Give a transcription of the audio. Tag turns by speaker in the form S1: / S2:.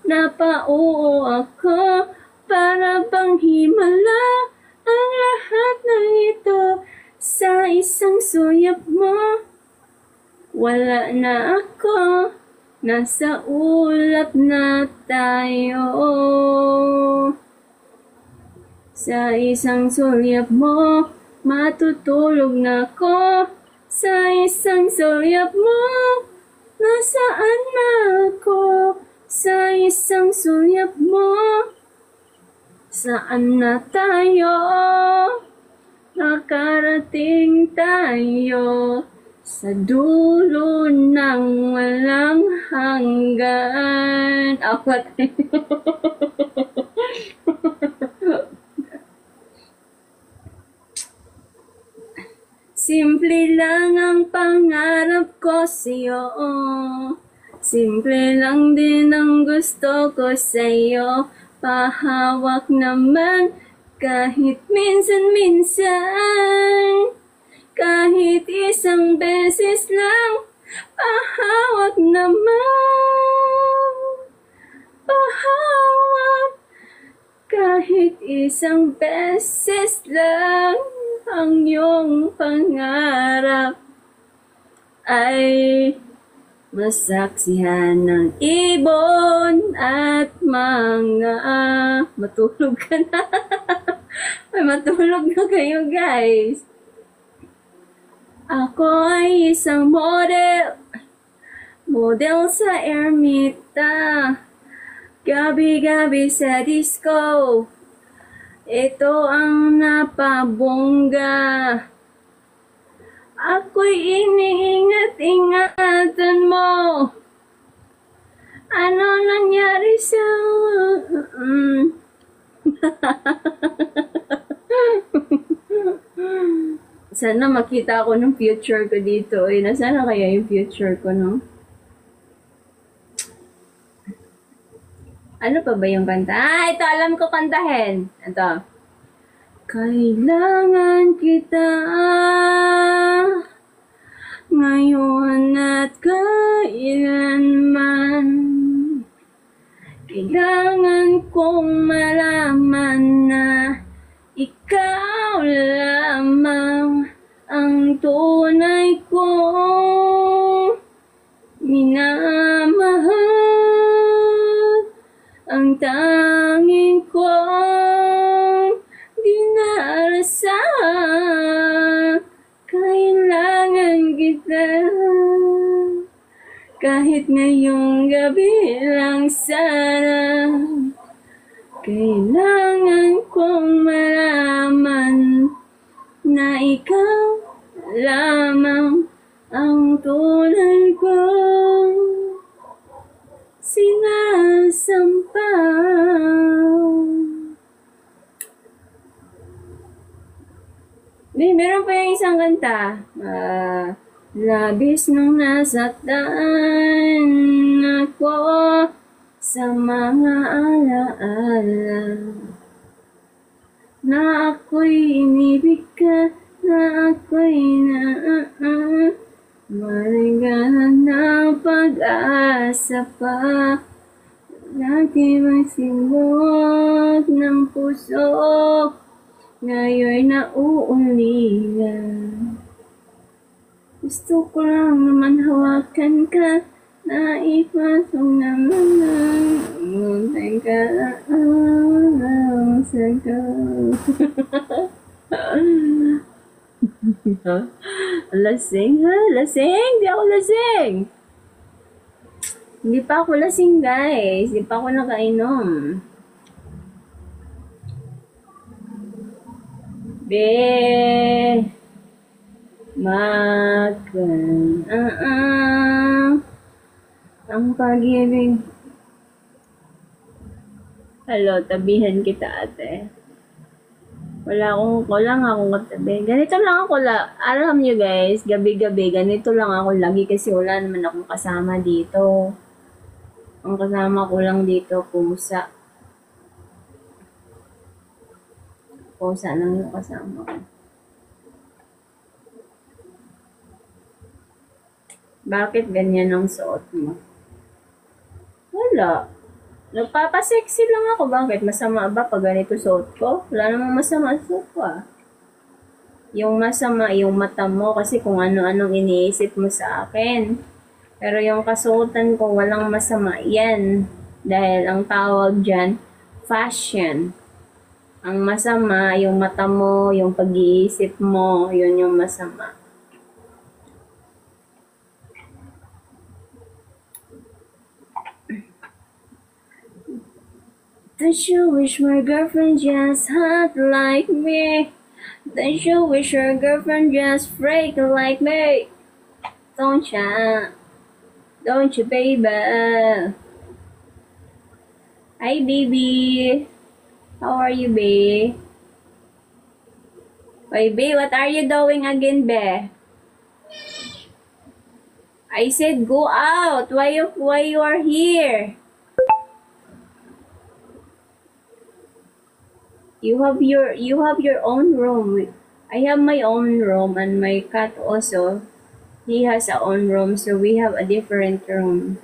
S1: napauo ako, para bang himala ang lahat ng ito sa isang suyap mo. Wala na ako, nasa ulap na tayo. Sa isang sulyap mo, matutulog na ako. Sa isang sulyap mo, nasaan na ako? Sa isang sulyap mo, saan na tayo? Nakarating tayo sa dulo ng walang hanggan. Awat. Simple lang ang pangarap ko sa'yo. Simple lang din ang gusto ko sa'yo. Pahawak naman kahit minsan-minsan. Kahit isang beses lang, pahawak naman. Pahawak kahit isang beses lang. Ang iyong pangarap ay masaksihan ng ibon at mga matulog ka na. Ay, matulog na kayo, guys. Ako ay isang model sa ermita, gabi-gabi sa disco. Ito ang napabongga. Ako'y iniingat-ingatan mo. Ano nangyari sa... Sana makita ko ng future ko dito. Ay, nasaan kaya yung future ko, no? Ano pa ba yung kanta? Ito, alam ko kantahin. Ito. Kailangan kita ngayon at kailanman. Kailangan kong malaman na ikaw lamang ang tunay kong minamahal. Ang tanging kong dinarasal, kailangan kita. Kahit ngayong gabi lang sana, kailangan kong malaman na ikaw lamang ang tunay kong sinasampaw. Meron pa yung isang kanta. Labis nung nasaktan ako sa mga alaala na ako'y inibig ka, na ako'y maligahan na pag-asa pa. Lagi masimot ng puso, ngayon'y nauulilan. Gusto ko lang naman hawakan ka, naipasong naman ang muntay ka sa Lasing ha? Lasing? Di ako lasing. Hindi pa ako lasing, guys. Hindi pa ako nakainom. Ang pag-ibig. Hello, tabihan kita, ate. Wala akong katabi. Ganito lang ako, alam nyo guys, gabi-gabi, ganito lang ako lagi kasi wala naman akong kasama dito. Ang kasama ko lang dito, pusa. Pusa lang yung kasama ko. Bakit ganyan ang suot mo? Wala. Nagpapasexy lang ako. Bakit? Masama ba pag ganito suot ko? Wala namang masama sa suot ko ah. Yung masama, yung mata mo kasi kung ano-anong iniisip mo sa akin. Pero yung kasuotan ko, walang masama yan. Dahil ang tawag dyan, fashion. Ang masama, yung mata mo, yung pag-iisip mo, yun yung masama. Don't you wish my girlfriend just hot like me? Don't you wish your girlfriend just freak like me? Don't ya? Don't you, baby? Hi, baby. How are you, babe? Wait, babe, what are you doing again, babe? I said go out. Why you are here? You have your own room. I have my own room and my cat also. He has a own room, so we have a different room.